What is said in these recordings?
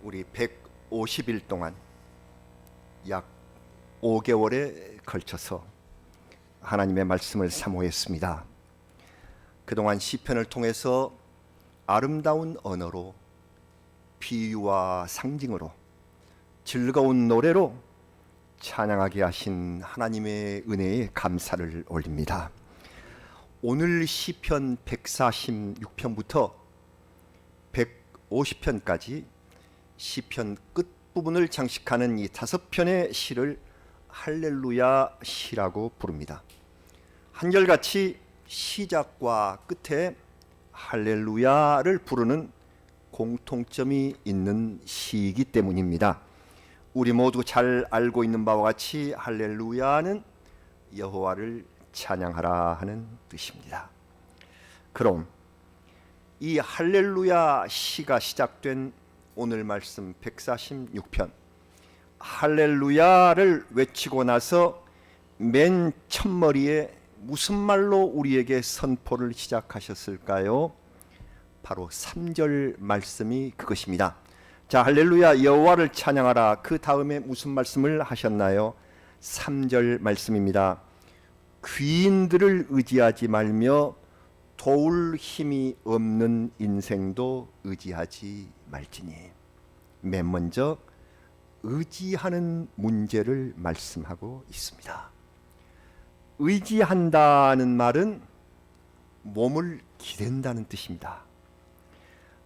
우리 150일 동안 약 5개월에 걸쳐서 하나님의 말씀을 사모했습니다. 그동안 시편을 통해서 아름다운 언어로, 비유와 상징으로, 즐거운 노래로 찬양하게 하신 하나님의 은혜에 감사를 올립니다. 오늘 시편 146편부터 150편까지 시편 끝부분을 장식하는 이 5편의 시를 할렐루야 시라고 부릅니다. 한결같이 시작과 끝에 할렐루야를 부르는 공통점이 있는 시이기 때문입니다. 우리 모두 잘 알고 있는 바와 같이 할렐루야는 여호와를 찬양하라 하는 뜻입니다. 그럼 이 할렐루야 시가 시작된 오늘 말씀 146편, 할렐루야를 외치고 나서 맨 첫머리에 무슨 말로 우리에게 선포를 시작하셨을까요? 바로 3절 말씀이 그것입니다. 자, 할렐루야 여호와를 찬양하라. 그 다음에 무슨 말씀을 하셨나요? 3절 말씀입니다. 귀인들을 의지하지 말며 도울 힘이 없는 인생도 의지하지 말지니. 맨 먼저 의지하는 문제를 말씀하고 있습니다. 의지한다는 말은 몸을 기댄다는 뜻입니다.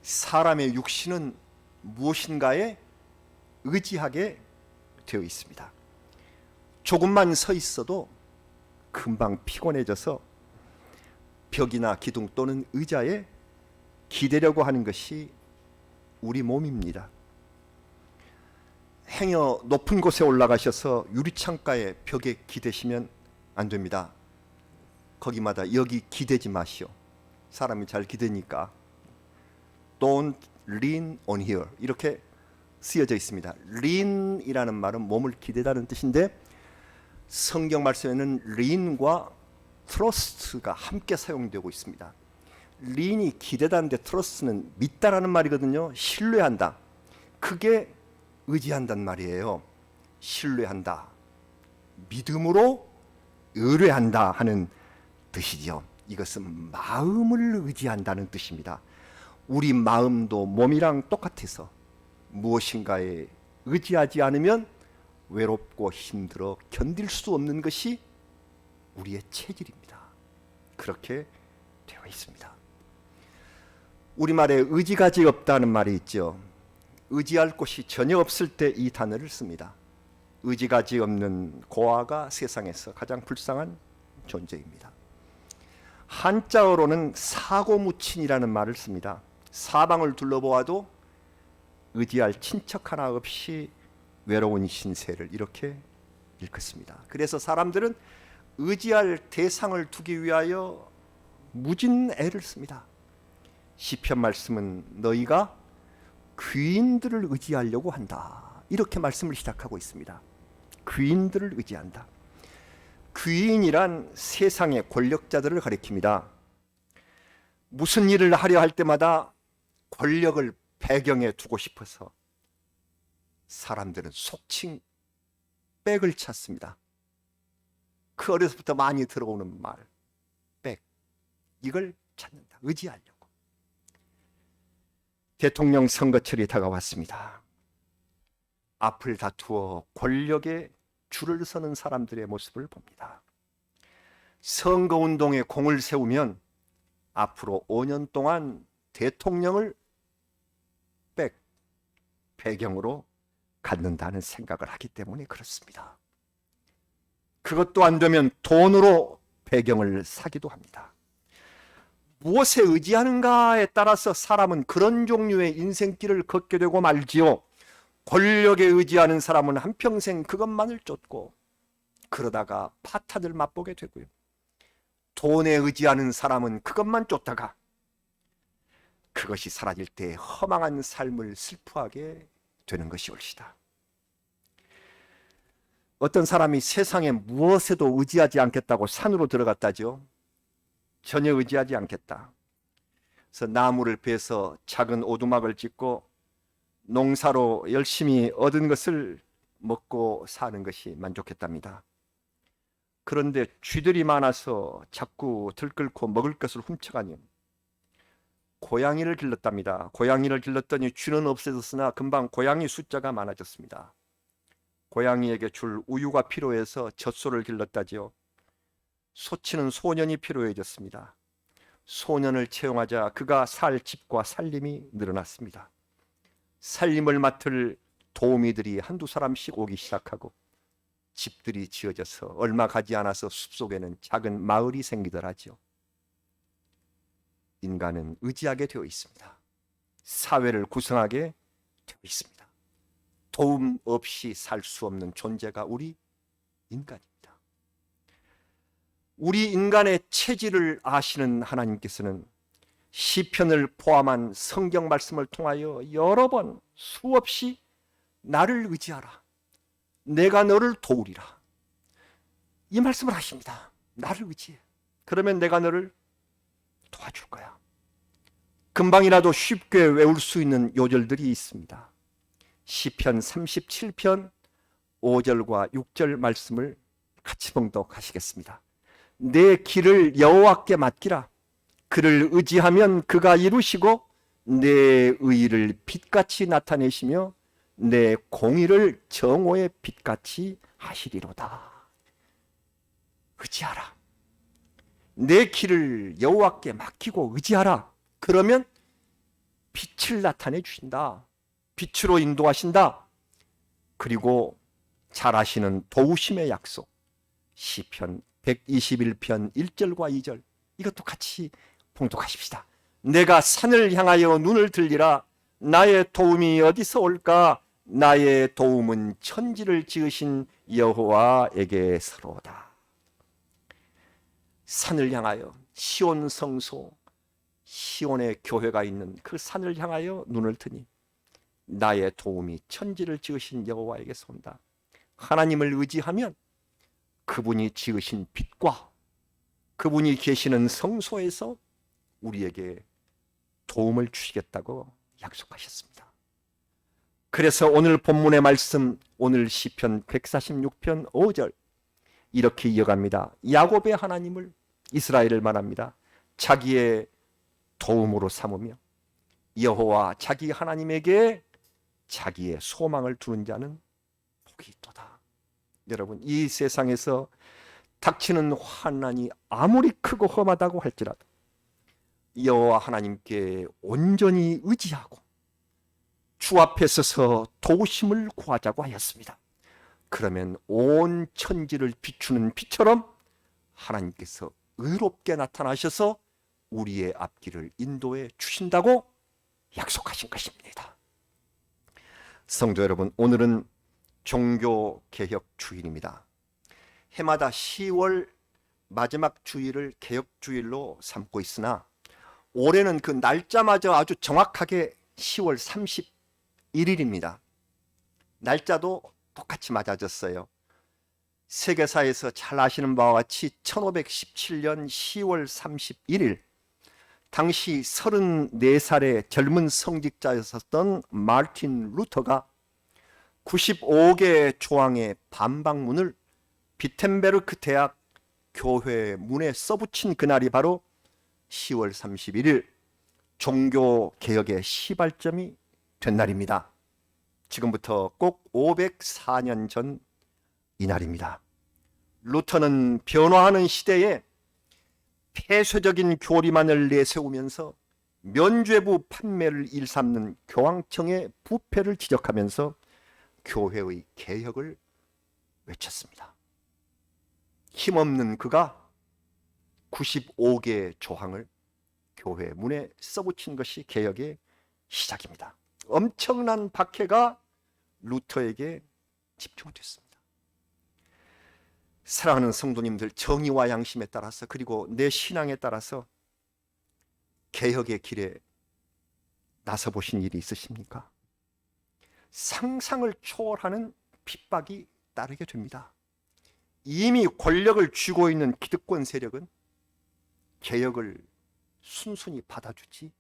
사람의 육신은 무엇인가에 의지하게 되어 있습니다. 조금만 서 있어도 금방 피곤해져서 벽이나 기둥 또는 의자에 기대려고 하는 것이 우리 몸입니다. 행여 높은 곳에 올라가셔서 유리창가에 벽에 기대시면 안 됩니다. 거기마다 여기 기대지 마시오. 사람이 잘 기대니까. Don't lean on here 이렇게 쓰여져 있습니다. lean이라는 말은 몸을 기대다는 뜻인데 성경 말씀에는 lean과 trust가 함께 사용되고 있습니다. lean이 기대다는데 trust는 믿다라는 말이거든요. 신뢰한다. 그게 의지한다는 말이에요. 신뢰한다, 믿음으로 의뢰한다 하는 뜻이죠. 이것은 마음을 의지한다는 뜻입니다. 우리 마음도 몸이랑 똑같아서 무엇인가에 의지하지 않으면 외롭고 힘들어 견딜 수 없는 것이 우리의 체질입니다. 그렇게 되어 있습니다. 우리말에 의지가지 없다는 말이 있죠. 의지할 곳이 전혀 없을 때 이 단어를 씁니다. 의지가지 없는 고아가 세상에서 가장 불쌍한 존재입니다. 한자어로는 사고무친이라는 말을 씁니다. 사방을 둘러보아도 의지할 친척 하나 없이 외로운 신세를 이렇게 일컫습니다. 그래서 사람들은 의지할 대상을 두기 위하여 무진 애를 씁니다. 시편 말씀은 너희가 귀인들을 의지하려고 한다. 이렇게 말씀을 시작하고 있습니다. 귀인들을 의지한다. 귀인이란 세상의 권력자들을 가리킵니다. 무슨 일을 하려 할 때마다 권력을 배경에 두고 싶어서 사람들은 속칭 백을 찾습니다. 그 어려서부터 많이 들어오는 말, 백. 이걸 찾는다. 의지하려고. 대통령 선거철이 다가왔습니다. 앞을 다투어 권력에 줄을 서는 사람들의 모습을 봅니다. 선거운동에 공을 세우면 앞으로 5년 동안 대통령을 배경으로 갖는다는 생각을 하기 때문에 그렇습니다. 그것도 안 되면 돈으로 배경을 사기도 합니다. 무엇에 의지하는가에 따라서 사람은 그런 종류의 인생길을 걷게 되고 말지요. 권력에 의지하는 사람은 한평생 그것만을 쫓고 그러다가 파탄을 맛보게 되고요. 돈에 의지하는 사람은 그것만 쫓다가 그것이 사라질 때 허망한 삶을 슬퍼하게 되는 것이 옳시다. 어떤 사람이 세상에 무엇에도 의지하지 않겠다고 산으로 들어갔다죠. 전혀 의지하지 않겠다. 그래서 나무를 베서 작은 오두막을 짓고 농사로 열심히 얻은 것을 먹고 사는 것이 만족했답니다. 그런데 쥐들이 많아서 자꾸 들끓고 먹을 것을 훔쳐가니 고양이를 길렀답니다. 고양이를 길렀더니 쥐는 없어졌으나 금방 고양이 숫자가 많아졌습니다. 고양이에게 줄 우유가 필요해서 젖소를 길렀다지요. 소치는 소년이 필요해졌습니다. 소년을 채용하자 그가 살 집과 살림이 늘어났습니다. 살림을 맡을 도우미들이 한두 사람씩 오기 시작하고 집들이 지어져서 얼마 가지 않아서 숲속에는 작은 마을이 생기더라죠. 인간은 의지하게 되어 있습니다. 사회를 구성하게 되어 있습니다. 도움 없이 살 수 없는 존재가 우리 인간입니다. 우리 인간의 체질을 아시는 하나님께서는 시편을 포함한 성경 말씀을 통하여 여러 번 수없이 나를 의지하라, 내가 너를 도우리라, 이 말씀을 하십니다. 나를 의지해. 그러면 내가 너를 도와줄 거야. 금방이라도 쉽게 외울 수 있는 요절들이 있습니다. 시편 37편 5절과 6절 말씀을 같이 봉독하시겠습니다. 내 길을 여호와께 맡기라. 그를 의지하면 그가 이루시고 내 의를 빛같이 나타내시며 내 공의를 정오의 빛같이 하시리로다. 의지하라. 내 길을 여호와께 맡기고 의지하라. 그러면 빛을 나타내 주신다. 빛으로 인도하신다. 그리고 잘 아시는 도우심의 약속, 시편 121편 1절과 2절, 이것도 같이 봉독하십시다. 내가 산을 향하여 눈을 들리라. 나의 도움이 어디서 올까? 나의 도움은 천지를 지으신 여호와에게서로다. 산을 향하여, 시온 성소, 시온의 교회가 있는 그 산을 향하여 눈을 드니 나의 도움이 천지를 지으신 여호와에게서 온다. 하나님을 의지하면 그분이 지으신 빛과 그분이 계시는 성소에서 우리에게 도움을 주시겠다고 약속하셨습니다. 그래서 오늘 본문의 말씀, 오늘 시편 146편 5절 이렇게 이어갑니다. 야곱의 하나님을, 이스라엘을 말합니다. 자기의 도움으로 삼으며 여호와 자기 하나님에게 자기의 소망을 두는 자는 복이 있도다. 여러분, 이 세상에서 닥치는 환난이 아무리 크고 험하다고 할지라도 여호와 하나님께 온전히 의지하고 주 앞에 서서 도우심을 구하자고 하였습니다. 그러면 온 천지를 비추는 빛처럼 하나님께서 의롭게 나타나셔서 우리의 앞길을 인도해 주신다고 약속하신 것입니다. 성도 여러분, 오늘은 종교개혁 주일입니다. 해마다 10월 마지막 주일을 개혁주일로 삼고 있으나 올해는 그 날짜마저 아주 정확하게 10월 31일입니다. 날짜도 똑같이 맞아졌어요. 세계사에서 잘 아시는 바와 같이 1517년 10월 31일 당시 34살의 젊은 성직자였었던 마르틴 루터가 95개 조항의 반박문을 비텐베르크 대학 교회 문에 써붙인 그날이 바로 10월 31일 종교개혁의 시발점이 된 날입니다. 지금부터 꼭 504년 전 이날입니다. 루터는 변화하는 시대에 폐쇄적인 교리만을 내세우면서 면죄부 판매를 일삼는 교황청의 부패를 지적하면서 교회의 개혁을 외쳤습니다. 힘없는 그가 95개 조항을 교회 문에 써붙인 것이 개혁의 시작입니다. 엄청난 박해가 루터에게 집중됐습니다. 사랑하는 성도님들, 정의와 양심에 따라서 그리고 내 신앙에 따라서 개혁의 길에 나서 보신 일이 있으십니까? 상상을 초월하는 핍박이 따르게 됩니다. 이미 권력을 쥐고 있는 기득권 세력은 개혁을 순순히 받아주지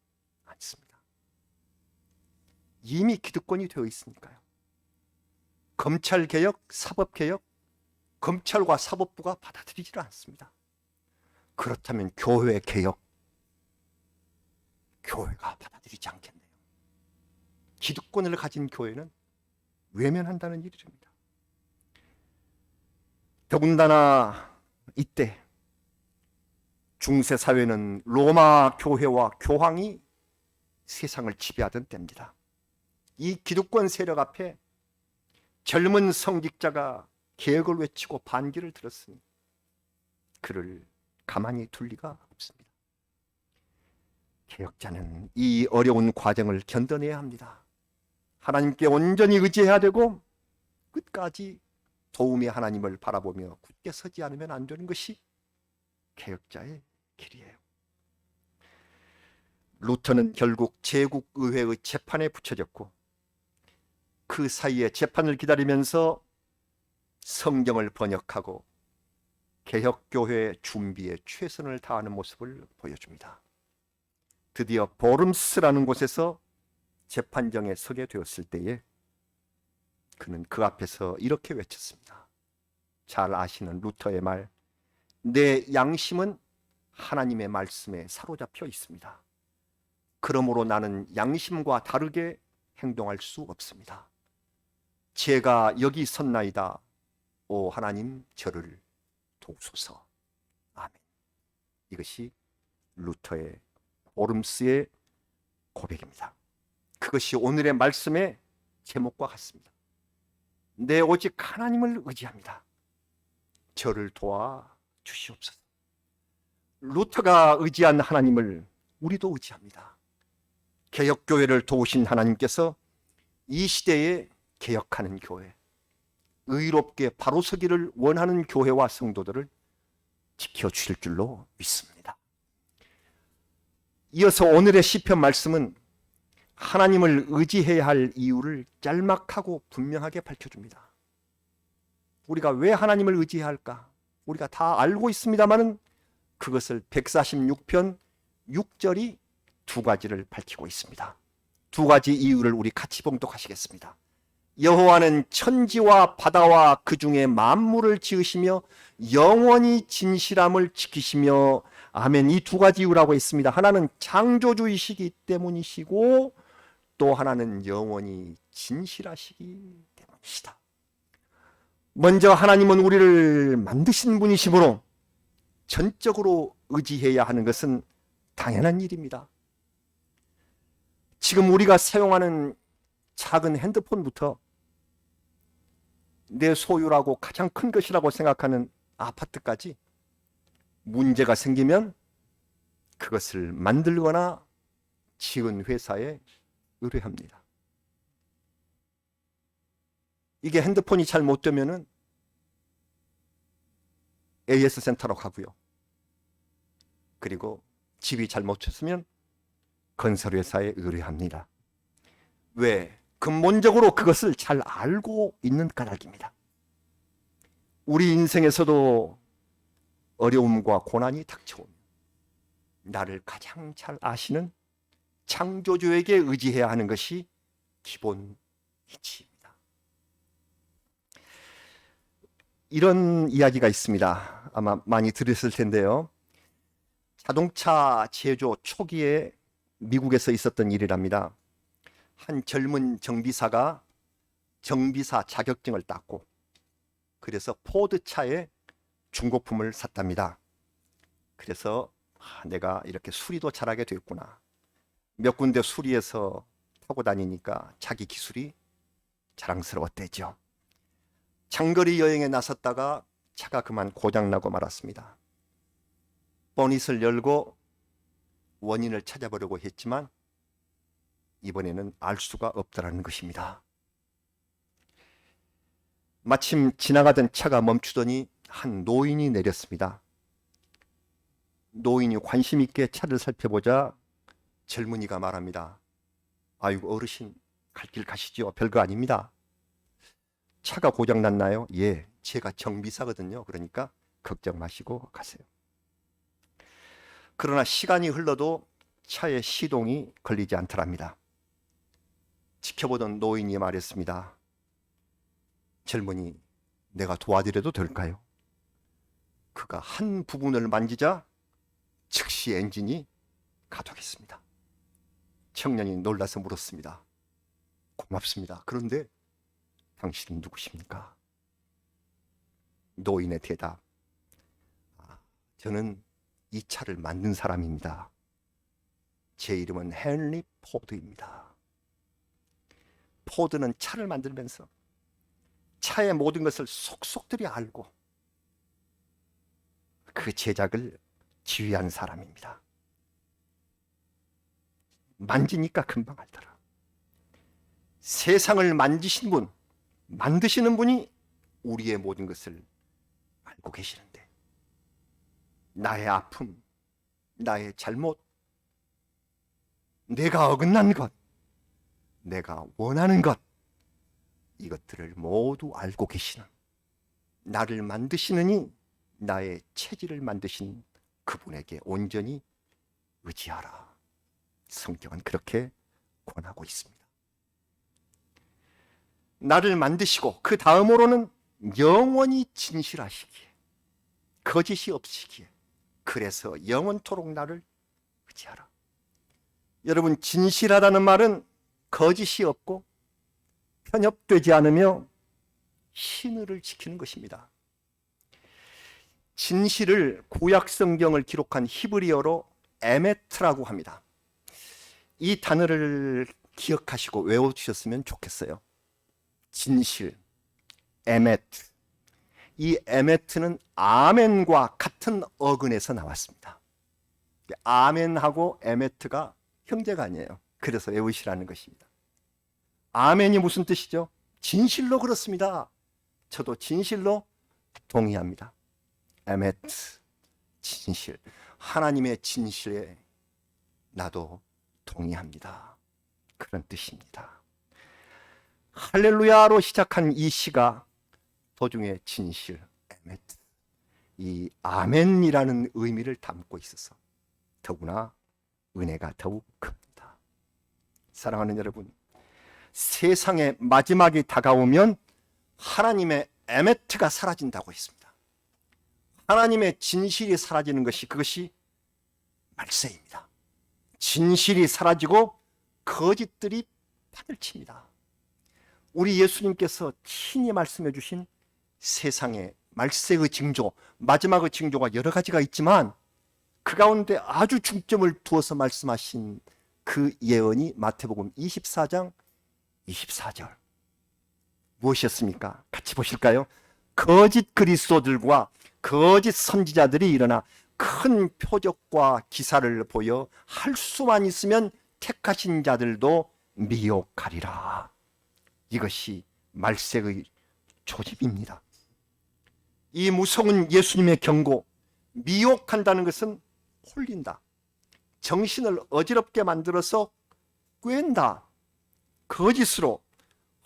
않습니다. 이미 기득권이 되어 있으니까요. 검찰개혁, 사법개혁, 검찰과 사법부가 받아들이지를 않습니다. 그렇다면 교회 개혁, 교회가 받아들이지 않겠네요. 기득권을 가진 교회는 외면한다는 일입니다. 더군다나 이때 중세 사회는 로마 교회와 교황이 세상을 지배하던 때입니다. 이 기득권 세력 앞에 젊은 성직자가 개혁을 외치고 반기를 들었으니 그를 가만히 둘 리가 없습니다. 개혁자는 이 어려운 과정을 견뎌내야 합니다. 하나님께 온전히 의지해야 되고 끝까지 도움의 하나님을 바라보며 굳게 서지 않으면 안 되는 것이 개혁자의 길이에요. 루터는 결국 제국의회의 재판에 붙여졌고 그 사이에 재판을 기다리면서 성경을 번역하고 개혁교회 준비에 최선을 다하는 모습을 보여줍니다. 드디어 보름스라는 곳에서 재판정에 서게 되었을 때에 그는 그 앞에서 이렇게 외쳤습니다. 잘 아시는 루터의 말, 내 양심은 하나님의 말씀에 사로잡혀 있습니다. 그러므로 나는 양심과 다르게 행동할 수 없습니다. 제가 여기 섰나이다. 오 하나님 저를 도우소서. 아멘. 이것이 루터의 오름스의 고백입니다. 그것이 오늘의 말씀의 제목과 같습니다. 내 오직 하나님을 의지합니다. 저를 도와 주시옵소서. 루터가 의지한 하나님을 우리도 의지합니다. 개혁교회를 도우신 하나님께서 이 시대에 개혁하는 교회, 의롭게 바로 서기를 원하는 교회와 성도들을 지켜주실 줄로 믿습니다. 이어서 오늘의 시편 말씀은 하나님을 의지해야 할 이유를 짤막하고 분명하게 밝혀줍니다. 우리가 왜 하나님을 의지해야 할까? 우리가 다 알고 있습니다만은 그것을 146편 6절이 두 가지를 밝히고 있습니다. 두 가지 이유를 우리 같이 봉독하시겠습니다. 여호와는 천지와 바다와 그 중에 만물을 지으시며 영원히 진실함을 지키시며 아멘. 이 두 가지 이유라고 했습니다. 하나는 창조주이시기 때문이시고 또 하나는 영원히 진실하시기 때문이시다. 먼저 하나님은 우리를 만드신 분이시므로 전적으로 의지해야 하는 것은 당연한 일입니다. 지금 우리가 사용하는 작은 핸드폰부터 내 소유라고 가장 큰 것이라고 생각하는 아파트까지 문제가 생기면 그것을 만들거나 지은 회사에 의뢰합니다. 이게 핸드폰이 잘 못 되면은 AS 센터로 가고요. 그리고 집이 잘못했으면 건설회사에 의뢰합니다. 왜? 근본적으로 그것을 잘 알고 있는 까닭입니다. 우리 인생에서도 어려움과 고난이 닥쳐오면 나를 가장 잘 아시는 창조주에게 의지해야 하는 것이 기본 이치입니다. 이런 이야기가 있습니다. 아마 많이 들으셨을 텐데요. 자동차 제조 초기에 미국에서 있었던 일이랍니다. 한 젊은 정비사가 정비사 자격증을 땄고 그래서 포드차에 중고품을 샀답니다. 그래서 내가 이렇게 수리도 잘하게 됐구나. 몇 군데 수리해서 타고 다니니까 자기 기술이 자랑스러웠대죠. 장거리 여행에 나섰다가 차가 그만 고장나고 말았습니다. 보닛을 열고 원인을 찾아보려고 했지만 이번에는 알 수가 없다라는 것입니다. 마침 지나가던 차가 멈추더니 한 노인이 내렸습니다. 노인이 관심 있게 차를 살펴보자 젊은이가 말합니다. 아이고 어르신 갈 길 가시죠. 별거 아닙니다. 차가 고장났나요? 예, 제가 정비사거든요. 그러니까 걱정 마시고 가세요. 그러나 시간이 흘러도 차에 시동이 걸리지 않더랍니다. 지켜보던 노인이 말했습니다. 젊은이, 내가 도와드려도 될까요? 그가 한 부분을 만지자 즉시 엔진이 가동했습니다. 청년이 놀라서 물었습니다. 고맙습니다. 그런데 당신은 누구십니까? 노인의 대답. 저는 이 차를 만든 사람입니다. 제 이름은 헨리 포드입니다. 포드는 차를 만들면서 차의 모든 것을 속속들이 알고 그 제작을 지휘한 사람입니다. 만지니까 금방 알더라. 세상을 만지신 분, 만드시는 분이 우리의 모든 것을 알고 계시는데, 나의 아픔, 나의 잘못, 내가 어긋난 것, 내가 원하는 것, 이것들을 모두 알고 계시는, 나를 만드시느니 나의 체질을 만드신 그분에게 온전히 의지하라. 성경은 그렇게 권하고 있습니다. 나를 만드시고 그 다음으로는 영원히 진실하시기에, 거짓이 없으시기에, 그래서 영원토록 나를 의지하라. 여러분, 진실하다는 말은 거짓이 없고 편협되지 않으며 신의를 지키는 것입니다. 진실을 구약 성경을 기록한 히브리어로 에메트라고 합니다. 이 단어를 기억하시고 외워주셨으면 좋겠어요. 진실, 에메트. 이 에메트는 아멘과 같은 어근에서 나왔습니다. 아멘하고 에메트가 형제가 아니에요. 그래서 외우시라는 것입니다. 아멘이 무슨 뜻이죠? 진실로 그렇습니다. 저도 진실로 동의합니다. 에메트, 진실. 하나님의 진실에 나도 동의합니다. 그런 뜻입니다. 할렐루야로 시작한 이 시가 도중에 진실, 에메트, 이 아멘이라는 의미를 담고 있어서 더구나 은혜가 더욱 큽니다. 사랑하는 여러분, 세상의 마지막이 다가오면 하나님의 에메트가 사라진다고 했습니다. 하나님의 진실이 사라지는 것이, 그것이 말세입니다. 진실이 사라지고 거짓들이 판을 칩니다. 우리 예수님께서 친히 말씀해 주신 세상의 말세의 징조, 마지막의 징조가 여러 가지가 있지만 그 가운데 아주 중점을 두어서 말씀하신 그 예언이 마태복음 24장 24절. 무엇이었습니까? 같이 보실까요? 거짓 그리스도들과 거짓 선지자들이 일어나 큰 표적과 기사를 보여 할 수만 있으면 택하신 자들도 미혹하리라. 이것이 말세의 조짐입니다. 이 무서운 예수님의 경고, 미혹한다는 것은 홀린다, 정신을 어지럽게 만들어서 꿰인다, 거짓으로,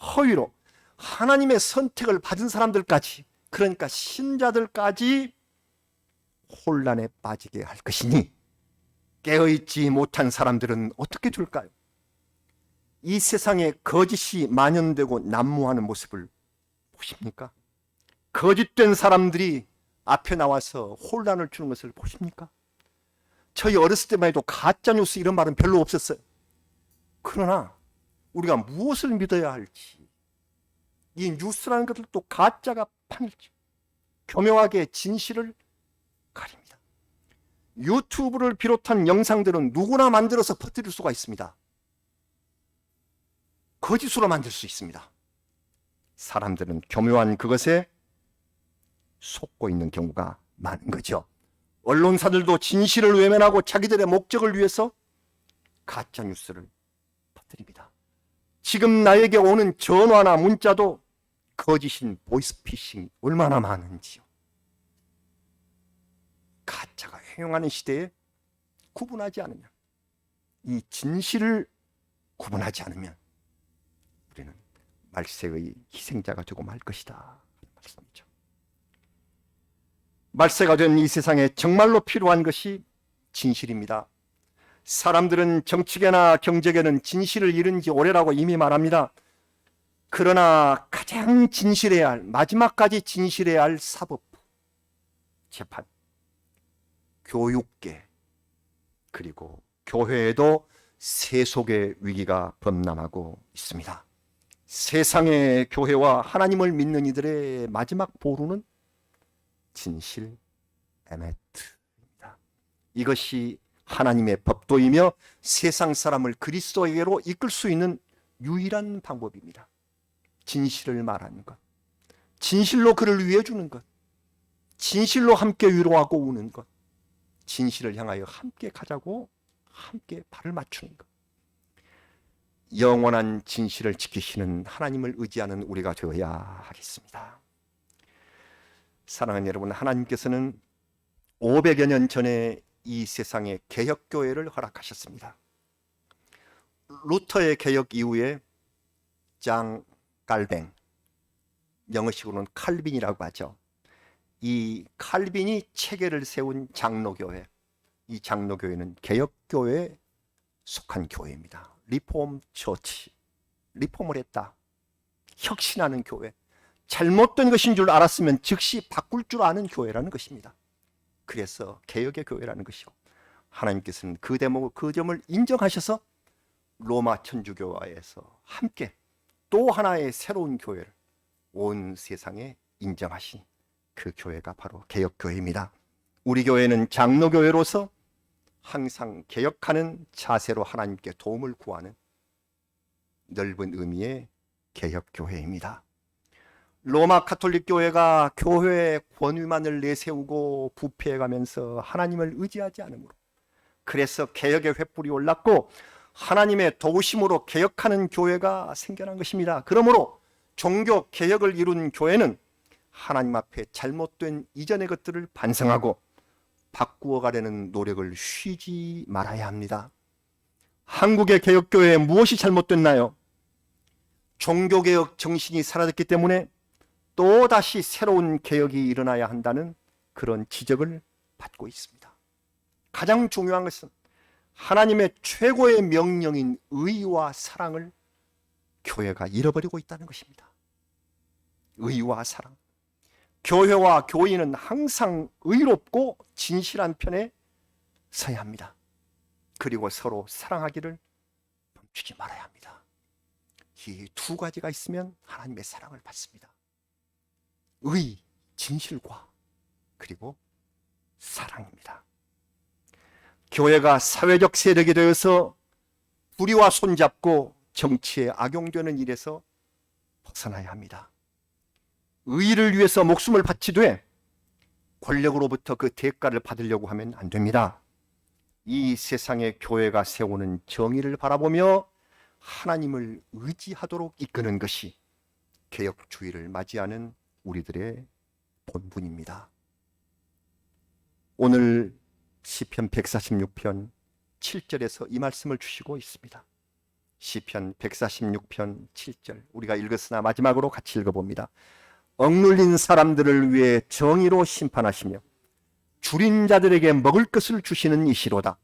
허위로 하나님의 선택을 받은 사람들까지, 그러니까 신자들까지 혼란에 빠지게 할 것이니 깨어있지 못한 사람들은 어떻게 될까요? 이 세상에 거짓이 만연되고 난무하는 모습을 보십니까? 거짓된 사람들이 앞에 나와서 혼란을 주는 것을 보십니까? 저희 어렸을 때만 해도 가짜뉴스 이런 말은 별로 없었어요. 그러나 우리가 무엇을 믿어야 할지, 이 뉴스라는 것들도 가짜가 판을 치고 교묘하게 진실을 가립니다. 유튜브를 비롯한 영상들은 누구나 만들어서 퍼뜨릴 수가 있습니다. 거짓으로 만들 수 있습니다. 사람들은 교묘한 그것에 속고 있는 경우가 많은 거죠. 언론사들도 진실을 외면하고 자기들의 목적을 위해서 가짜 뉴스를 퍼뜨립니다. 지금 나에게 오는 전화나 문자도 거짓인 보이스피싱이 얼마나 많은지요. 가짜가 횡행하는 시대에 구분하지 않으면, 이 진실을 구분하지 않으면 우리는 말세의 희생자가 되고 말 것이다 말씀이죠. 말세가 된 이 세상에 정말로 필요한 것이 진실입니다. 사람들은 정치계나 경제계는 진실을 잃은 지 오래라고 이미 말합니다. 그러나 가장 진실해야 할, 마지막까지 진실해야 할 사법부, 재판, 교육계, 그리고 교회에도 세속의 위기가 범람하고 있습니다. 세상의 교회와 하나님을 믿는 이들의 마지막 보루는 진실, 에메트입니다. 이것이 하나님의 법도이며 세상 사람을 그리스도에게로 이끌 수 있는 유일한 방법입니다. 진실을 말하는 것, 진실로 그를 위해 주는 것, 진실로 함께 위로하고 우는 것, 진실을 향하여 함께 가자고 함께 발을 맞추는 것. 영원한 진실을 지키시는 하나님을 의지하는 우리가 되어야 하겠습니다. 사랑하는 여러분, 하나님께서는 500여 년 전에 이 세상에 개혁교회를 허락하셨습니다. 루터의 개혁 이후에 장 칼뱅, 영어식으로는 칼빈이라고 하죠. 이 칼빈이 체계를 세운 장로교회, 이 장로교회는 개혁교회에 속한 교회입니다. 리폼 처치, 리폼을 했다, 혁신하는 교회, 잘못된 것인 줄 알았으면 즉시 바꿀 줄 아는 교회라는 것입니다. 그래서 개혁의 교회라는 것이고, 하나님께서는 그 대목을, 그 점을 인정하셔서 로마 천주교회에서 함께 또 하나의 새로운 교회를 온 세상에 인정하신 그 교회가 바로 개혁교회입니다. 우리 교회는 장로교회로서 항상 개혁하는 자세로 하나님께 도움을 구하는 넓은 의미의 개혁교회입니다. 로마 가톨릭 교회가 교회의 권위만을 내세우고 부패해가면서 하나님을 의지하지 않으므로, 그래서 개혁의 횃불이 올랐고 하나님의 도우심으로 개혁하는 교회가 생겨난 것입니다. 그러므로 종교 개혁을 이룬 교회는 하나님 앞에 잘못된 이전의 것들을 반성하고 바꾸어 가려는 노력을 쉬지 말아야 합니다. 한국의 개혁교회에 무엇이 잘못됐나요? 종교개혁 정신이 사라졌기 때문에 또다시 새로운 개혁이 일어나야 한다는 그런 지적을 받고 있습니다. 가장 중요한 것은 하나님의 최고의 명령인 의와 사랑을 교회가 잃어버리고 있다는 것입니다. 의와 사랑. 교회와 교인은 항상 의롭고 진실한 편에 서야 합니다. 그리고 서로 사랑하기를 멈추지 말아야 합니다. 이 두 가지가 있으면 하나님의 사랑을 받습니다. 의, 진실과 그리고 사랑입니다. 교회가 사회적 세력이 되어서 불의와 손잡고 정치에 악용되는 일에서 벗어나야 합니다. 의를 위해서 목숨을 바치되 권력으로부터 그 대가를 받으려고 하면 안 됩니다. 이 세상의 교회가 세우는 정의를 바라보며 하나님을 의지하도록 이끄는 것이 개혁주의를 맞이하는 우리들의 본분입니다. 오늘 시편 146편 7절에서 이 말씀을 주시고 있습니다. 시편 146편 7절, 우리가 읽었으나 마지막으로 같이 읽어봅니다. 억눌린 사람들을 위해 정의로 심판하시며 줄인 자들에게 먹을 것을 주시는 이시로다.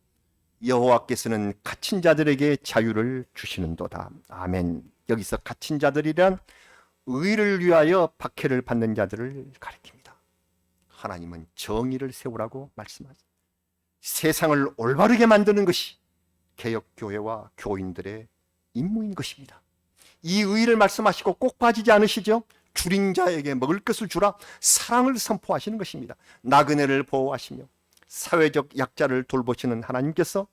여호와께서는 갇힌 자들에게 자유를 주시는도다. 아멘. 여기서 갇힌 자들이란 의를 위하여 박해를 받는 자들을 가리킵니다. 하나님은 정의를 세우라고 말씀하십니다. 세상을 올바르게 만드는 것이 개혁교회와 교인들의 임무인 것입니다. 이 의를 말씀하시고 꼭 빠지지 않으시죠? 줄인 자에게 먹을 것을 주라, 사랑을 선포하시는 것입니다. 나그네를 보호하시며 사회적 약자를 돌보시는 하나님께서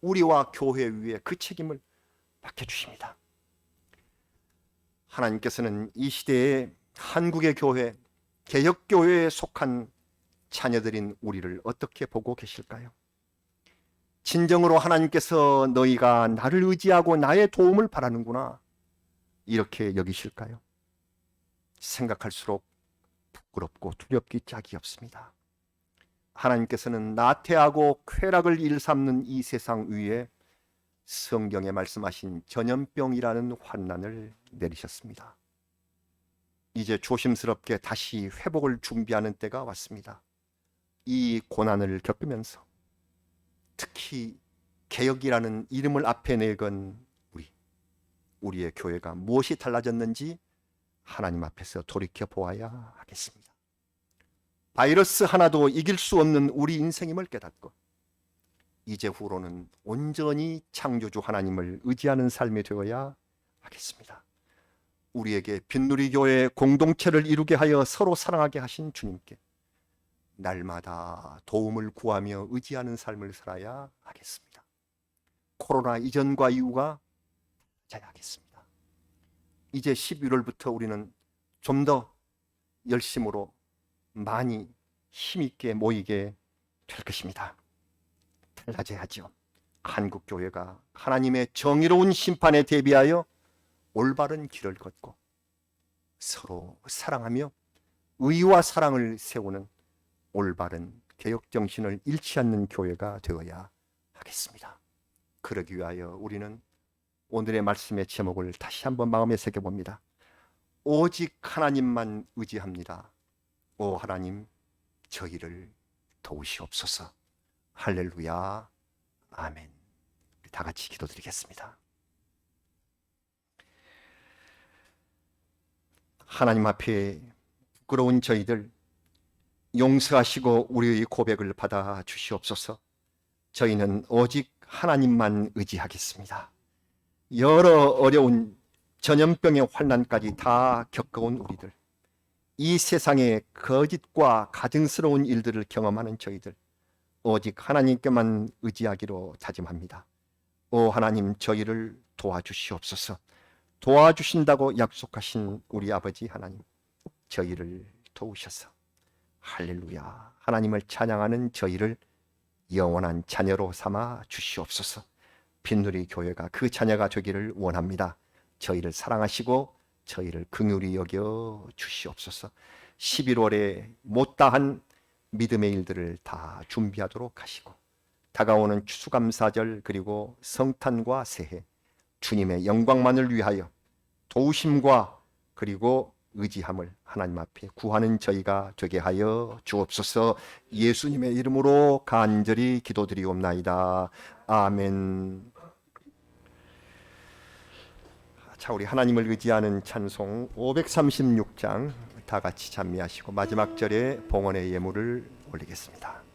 우리와 교회 위에 그 책임을 맡겨주십니다. 하나님께서는 이 시대에 한국의 교회, 개혁교회에 속한 자녀들인 우리를 어떻게 보고 계실까요? 진정으로 하나님께서 너희가 나를 의지하고 나의 도움을 바라는구나, 이렇게 여기실까요? 생각할수록 부끄럽고 두렵기 짝이 없습니다. 하나님께서는 나태하고 쾌락을 일삼는 이 세상 위에 성경에 말씀하신 전염병이라는 환난을 내리셨습니다. 이제 조심스럽게 다시 회복을 준비하는 때가 왔습니다. 이 고난을 겪으면서 특히 개혁이라는 이름을 앞에 내건 우리의 교회가 무엇이 달라졌는지 하나님 앞에서 돌이켜 보아야 하겠습니다. 바이러스 하나도 이길 수 없는 우리 인생임을 깨닫고 이제 후로는 온전히 창조주 하나님을 의지하는 삶이 되어야 하겠습니다. 우리에게 빈누리 교회 공동체를 이루게 하여 서로 사랑하게 하신 주님께 날마다 도움을 구하며 의지하는 삶을 살아야 하겠습니다. 코로나 이전과 이후가 자야 하겠습니다. 이제 11월부터 우리는 좀 더 열심으로 많이 힘있게 모이게 될 것입니다. 달라져야죠. 한국교회가 하나님의 정의로운 심판에 대비하여 올바른 길을 걷고 서로 사랑하며 의와 사랑을 세우는 올바른 개혁정신을 잃지 않는 교회가 되어야 하겠습니다. 그러기 위하여 우리는 오늘의 말씀의 제목을 다시 한번 마음에 새겨봅니다. 오직 하나님만 의지합니다. 오 하나님, 저희를 도우시옵소서. 할렐루야, 아멘. 다 같이 기도드리겠습니다. 하나님 앞에 부끄러운 저희들 용서하시고 우리의 고백을 받아 주시옵소서. 저희는 오직 하나님만 의지하겠습니다. 여러 어려운 전염병의 환난까지 다 겪어온 우리들, 이 세상의 거짓과 가증스러운 일들을 경험하는 저희들, 오직 하나님께만 의지하기로 다짐합니다. 오 하나님, 저희를 도와주시옵소서. 도와주신다고 약속하신 우리 아버지 하나님, 저희를 도우셔서 할렐루야, 하나님을 찬양하는 저희를 영원한 자녀로 삼아 주시옵소서. 빈누리 교회가 그 자녀가 되기를 원합니다. 저희를 사랑하시고 저희를 긍휼히 여겨 주시옵소서. 11월에 못다한 믿음의 일들을 다 준비하도록 하시고 다가오는 추수감사절 그리고 성탄과 새해 주님의 영광만을 위하여 도우심과 그리고 의지함을 하나님 앞에 구하는 저희가 되게 하여 주옵소서. 예수님의 이름으로 간절히 기도드리옵나이다. 아멘. 자, 우리 하나님을 의지하는 찬송 536장 다 같이 찬미하시고 마지막 절에 봉헌의 예물을 올리겠습니다.